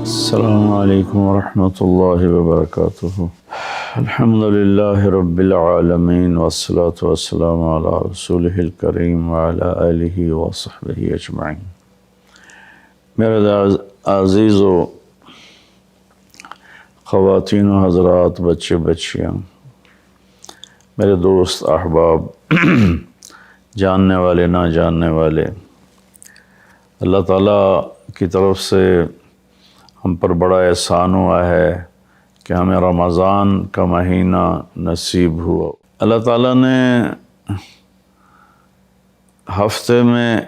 السلام علیکم ورحمۃ اللہ وبرکاتہ۔ الحمد للہ رب العالمین والصلاة والسلام علی رسولہ الکریم وعلی آلہ وصحبہ اجمعین۔ میرے عزیز و خواتین و حضرات، بچے بچیاں، میرے دوست احباب، جاننے والے نہ جاننے والے، اللہ تعالیٰ کی طرف سے ہم پر بڑا احسان ہوا ہے کہ ہمیں رمضان کا مہینہ نصیب ہوا۔ اللہ تعالیٰ نے ہفتے میں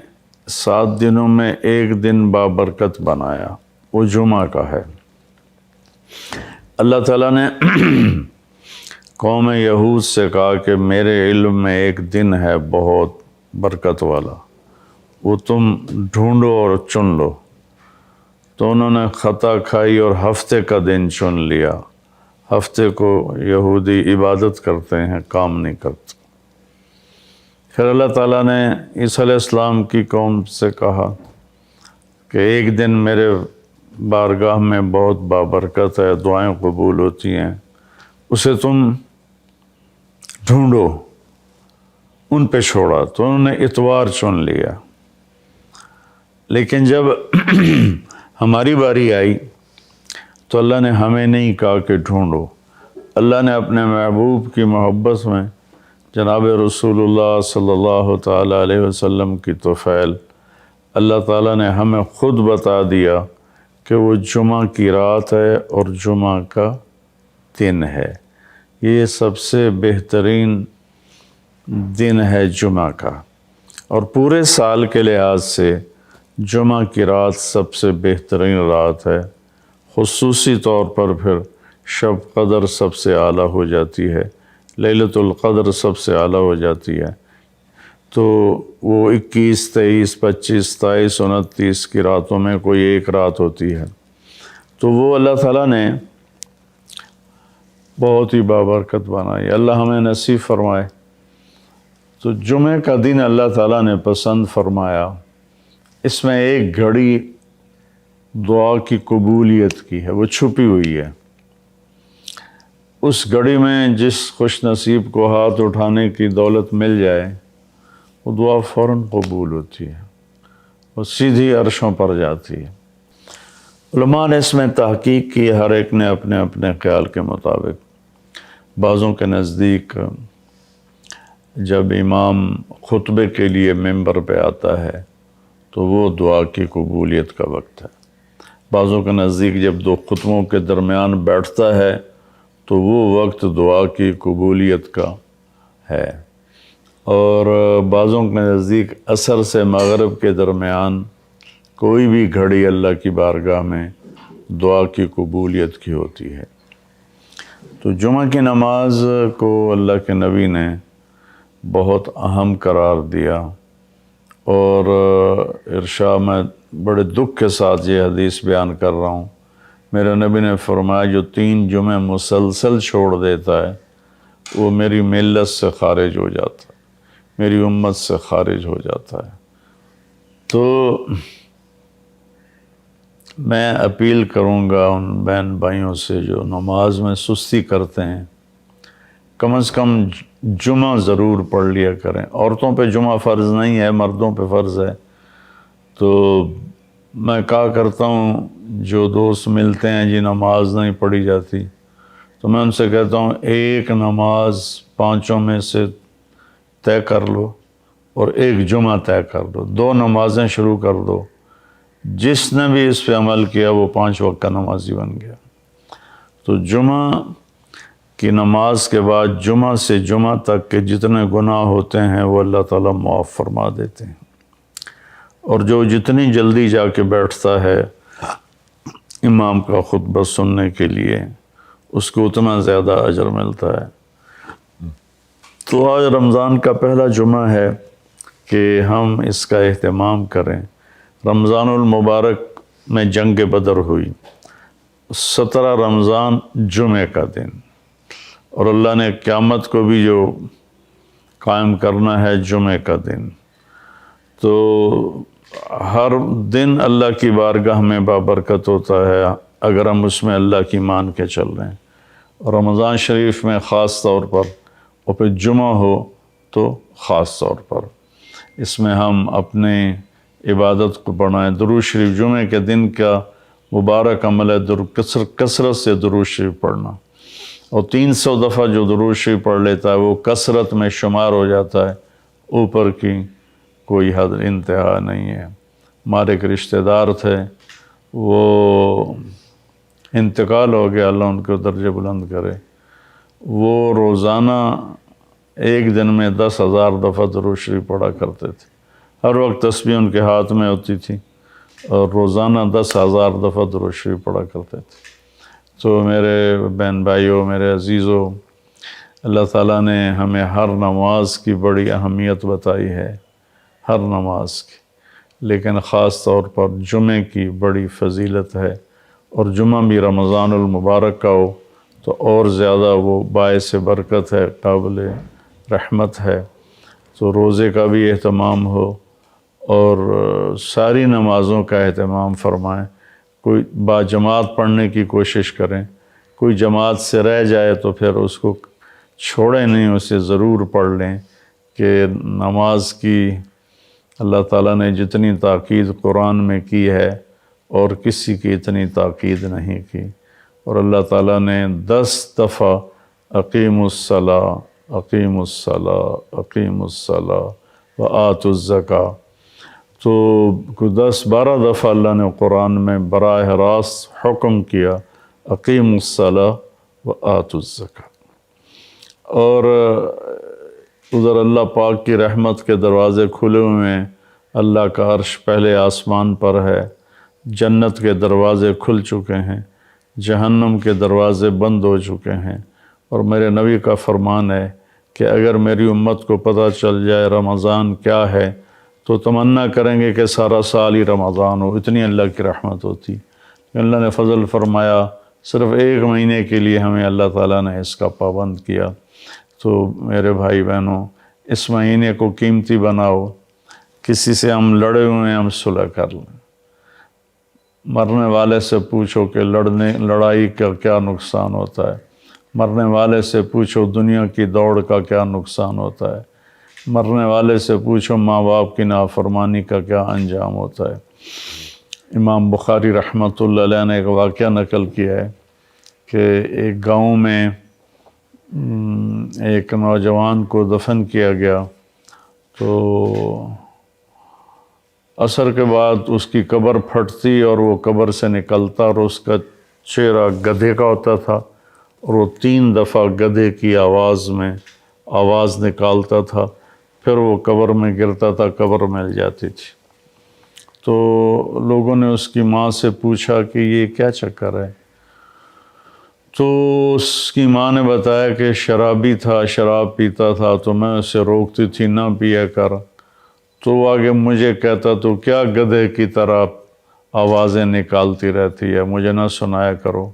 7 دنوں میں ایک دن بابرکت بنایا، وہ جمعہ کا ہے۔ اللہ تعالیٰ نے قوم یہود سے کہا کہ میرے علم میں ایک دن ہے بہت برکت والا، وہ تم ڈھونڈو اور چن لو۔ تو انہوں نے خطا کھائی اور ہفتے کا دن چن لیا۔ ہفتے کو یہودی عبادت کرتے ہیں، کام نہیں کرتے۔ پھر اللہ تعالیٰ نے عیسیٰ علیہ السلام کی قوم سے کہا کہ ایک دن میرے بارگاہ میں بہت بابرکت ہے، دعائیں قبول ہوتی ہیں، اسے تم ڈھونڈو۔ ان پہ چھوڑا تو انہوں نے اتوار چن لیا۔ لیکن جب ہماری باری آئی تو اللہ نے ہمیں نہیں کہا کہ ڈھونڈو۔ اللہ نے اپنے محبوب کی محبت میں جناب رسول اللہ صلی اللہ تعالیٰ علیہ وسلم کی طفیل اللہ تعالیٰ نے ہمیں خود بتا دیا کہ وہ جمعہ کی رات ہے اور جمعہ کا دن ہے۔ یہ سب سے بہترین دن ہے جمعہ کا، اور پورے سال کے لحاظ سے جمعہ کی رات سب سے بہترین رات ہے۔ خصوصی طور پر پھر شب قدر سب سے اعلیٰ ہو جاتی ہے، لیلۃ القدر سب سے اعلیٰ ہو جاتی ہے۔ تو وہ 21، 23، 25، 27، 29 کی راتوں میں کوئی ایک رات ہوتی ہے، تو وہ اللہ تعالیٰ نے بہت ہی بابرکت بنائی۔ اللہ ہمیں نصیب فرمائے۔ تو جمعہ کا دن اللہ تعالیٰ نے پسند فرمایا۔ اس میں ایک گھڑی دعا کی قبولیت کی ہے، وہ چھپی ہوئی ہے۔ اس گھڑی میں جس خوش نصیب کو ہاتھ اٹھانے کی دولت مل جائے، وہ دعا فوراً قبول ہوتی ہے، وہ سیدھی عرشوں پر جاتی ہے۔ علماء نے اس میں تحقیق کی، ہر ایک نے اپنے اپنے خیال کے مطابق۔ بعضوں کے نزدیک جب امام خطبے کے لیے ممبر پہ آتا ہے تو وہ دعا کی قبولیت کا وقت ہے۔ بعضوں کے نزدیک جب 2 خطبوں کے درمیان بیٹھتا ہے تو وہ وقت دعا کی قبولیت کا ہے۔ اور بعضوں کے نزدیک عصر سے مغرب کے درمیان کوئی بھی گھڑی اللہ کی بارگاہ میں دعا کی قبولیت کی ہوتی ہے۔ تو جمعہ کی نماز کو اللہ کے نبی نے بہت اہم قرار دیا، اور ارشاد میں بڑے دکھ کے ساتھ یہ حدیث بیان کر رہا ہوں۔ میرے نبی نے فرمایا جو 3 جمعے مسلسل چھوڑ دیتا ہے وہ میری ملت سے خارج ہو جاتا ہے، میری امت سے خارج ہو جاتا ہے۔ تو میں اپیل کروں گا ان بہن بھائیوں سے جو نماز میں سستی کرتے ہیں، کم از کم جمعہ ضرور پڑھ لیا کریں۔ عورتوں پہ جمعہ فرض نہیں ہے، مردوں پہ فرض ہے۔ تو میں کہا کرتا ہوں، جو دوست ملتے ہیں جی نماز نہیں پڑھی جاتی، تو میں ان سے کہتا ہوں ایک نماز 5 میں سے طے کر لو اور ایک جمعہ طے کر دو، 2 نمازیں شروع کر دو۔ جس نے بھی اس پہ عمل کیا وہ 5 وقت کا نمازی بن گیا۔ تو جمعہ کی نماز کے بعد جمعہ سے جمعہ تک کے جتنے گناہ ہوتے ہیں وہ اللہ تعالیٰ معاف فرما دیتے ہیں، اور جو جتنی جلدی جا کے بیٹھتا ہے امام کا خطبہ سننے کے لیے، اس کو اتنا زیادہ اجر ملتا ہے۔ تو آج رمضان کا پہلا جمعہ ہے کہ ہم اس کا اہتمام کریں۔ رمضان المبارک میں جنگ بدر ہوئی، 17 رمضان جمعہ کا دن، اور اللہ نے قیامت کو بھی جو قائم کرنا ہے جمعہ کا دن۔ تو ہر دن اللہ کی بارگاہ میں بابرکت ہوتا ہے، اگر ہم اس میں اللہ کی مان کے چل رہے ہیں. اور رمضان شریف میں خاص طور پر، اور پھر جمعہ ہو تو خاص طور پر، اس میں ہم اپنے عبادت کو بڑھائیں. درود شریف جمعے کے دن کا مبارک عمل ہے کثرت سے درود شریف پڑھنا، اور 300 دفعہ جو درود شریف پڑھ لیتا ہے وہ کثرت میں شمار ہو جاتا ہے، اوپر کی کوئی حد انتہا نہیں ہے. ہمارے ایک رشتہ دار تھے، وہ انتقال ہو گیا، اللہ ان کو درجہ بلند کرے. وہ روزانہ ایک دن میں 10,000 دفعہ درود شریف پڑھا کرتے تھے. ہر وقت تسبیح ان کے ہاتھ میں ہوتی تھی اور روزانہ 10,000 دفعہ درود شریف پڑھا کرتے تھے. تو میرے بہن بھائیوں، میرے عزیزوں، اللہ تعالیٰ نے ہمیں ہر نماز کی بڑی اہمیت بتائی ہے، ہر نماز کی، لیکن خاص طور پر جمعے کی بڑی فضیلت ہے. اور جمعہ بھی رمضان المبارک کا ہو تو اور زیادہ وہ باعث برکت ہے، قابل رحمت ہے. تو روزے کا بھی اہتمام ہو اور ساری نمازوں کا اہتمام فرمائیں. کوئی با جماعت پڑھنے کی کوشش کریں، کوئی جماعت سے رہ جائے تو پھر اس کو چھوڑیں نہیں، اسے ضرور پڑھ لیں. کہ نماز کی اللہ تعالیٰ نے جتنی تاکید قرآن میں کی ہے اور کسی کی اتنی تاکید نہیں کی. اور اللہ تعالیٰ نے 10 دفعہ اقیم الصلاۃ اقیم الصلاۃ اقیم الصلاۃ وآتوا الزکاۃ، تو 10-12 دفعہ اللہ نے قرآن میں براہ راست حکم کیا اقیم الصلاۃ وآتوا الزکاۃ. اور ادھر اللہ پاک کی رحمت کے دروازے کھلے ہوئے ہیں. اللہ کا عرش پہلے آسمان پر ہے، جنت کے دروازے کھل چکے ہیں، جہنم کے دروازے بند ہو چکے ہیں. اور میرے نبی کا فرمان ہے کہ اگر میری امت کو پتہ چل جائے رمضان کیا ہے تو تمنا کریں گے کہ سارا سال ہی رمضان ہو، اتنی اللہ کی رحمت ہوتی. اللہ نے فضل فرمایا، صرف 1 مہینے کے لیے ہمیں اللہ تعالیٰ نے اس کا پابند کیا. تو میرے بھائی بہنوں، اس مہینے کو قیمتی بناؤ. کسی سے ہم لڑے ہوئے ہیں، ہم صلح کر لیں. مرنے والے سے پوچھو کہ لڑائی کا کیا نقصان ہوتا ہے. مرنے والے سے پوچھو دنیا کی دوڑ کا کیا نقصان ہوتا ہے. مرنے والے سے پوچھو ماں باپ کی نافرمانی کا کیا انجام ہوتا ہے. امام بخاری رحمۃ اللہ علیہ نے ایک واقعہ نقل کیا ہے کہ ایک گاؤں میں ایک نوجوان کو دفن کیا گیا. تو عصر کے بعد اس کی قبر پھٹتی اور وہ قبر سے نکلتا، اور اس کا چہرہ گدھے کا ہوتا تھا، اور وہ 3 دفعہ گدھے کی آواز نکالتا تھا. پھر وہ قبر میں گرتا تھا، قبر مل جاتی تھی. تو لوگوں نے اس کی ماں سے پوچھا کہ یہ کیا چکر ہے. تو اس کی ماں نے بتایا کہ شرابی تھا، شراب پیتا تھا، تو میں اسے روکتی تھی نہ پیا کر. تو وہ آگے مجھے کہتا تو کیا گدھے کی طرح آوازیں نکالتی رہتی ہے، مجھے نہ سنایا کرو.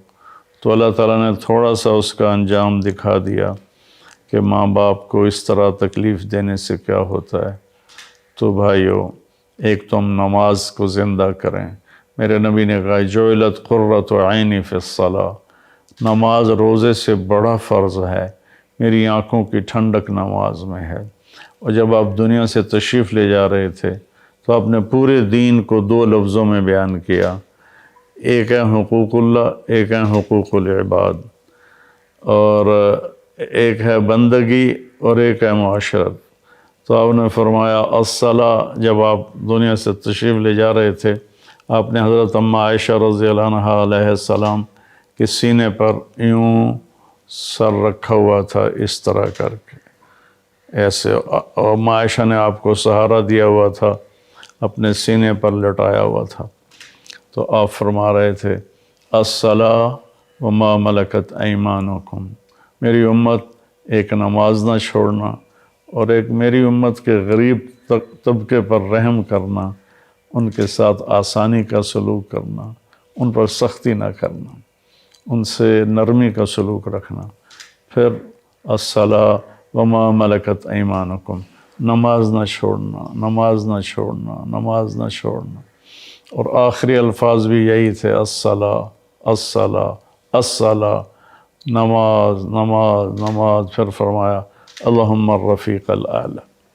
تو اللہ تعالیٰ نے تھوڑا سا اس کا انجام دکھا دیا کہ ماں باپ کو اس طرح تکلیف دینے سے کیا ہوتا ہے. تو بھائیو، ایک تو ہم نماز کو زندہ کریں. میرے نبی نے کہا جعلت قرۃ عینی فی الصلاۃ، نماز روزے سے بڑا فرض ہے، میری آنکھوں کی ٹھنڈک نماز میں ہے. اور جب آپ دنیا سے تشریف لے جا رہے تھے تو آپ نے پورے دین کو 2 لفظوں میں بیان کیا. ایک ہے حقوق اللہ، ایک ہے حقوق العباد، اور ایک ہے بندگی اور ایک ہے معاشرت. تو آپ نے فرمایا الصلاۃ. جب آپ دنیا سے تشریف لے جا رہے تھے، آپ نے حضرت اماں عائشہ رضی اللہ عنہا علیہ السلام کے سینے پر یوں سر رکھا ہوا تھا، اس طرح کر کے ایسے، اور اماں عائشہ نے آپ کو سہارا دیا ہوا تھا، اپنے سینے پر لٹایا ہوا تھا. تو آپ فرما رہے تھے الصلاۃ وما ملکت ایمانکم، میری امت ایک نماز نہ چھوڑنا، اور ایک میری امت کے غریب طبقے پر رحم کرنا، ان کے ساتھ آسانی کا سلوک کرنا، ان پر سختی نہ کرنا، ان سے نرمی کا سلوک رکھنا. پھر الصلاۃ وما ملکت ایمانکم، نماز نہ چھوڑنا، نماز نہ چھوڑنا، نماز نہ چھوڑنا. اور آخری الفاظ بھی یہی تھے الصلاۃ الصلاۃ الصلاۃ، نماز نماز نماز، پھر فرمایا اللہم الرفیق الاعلی۔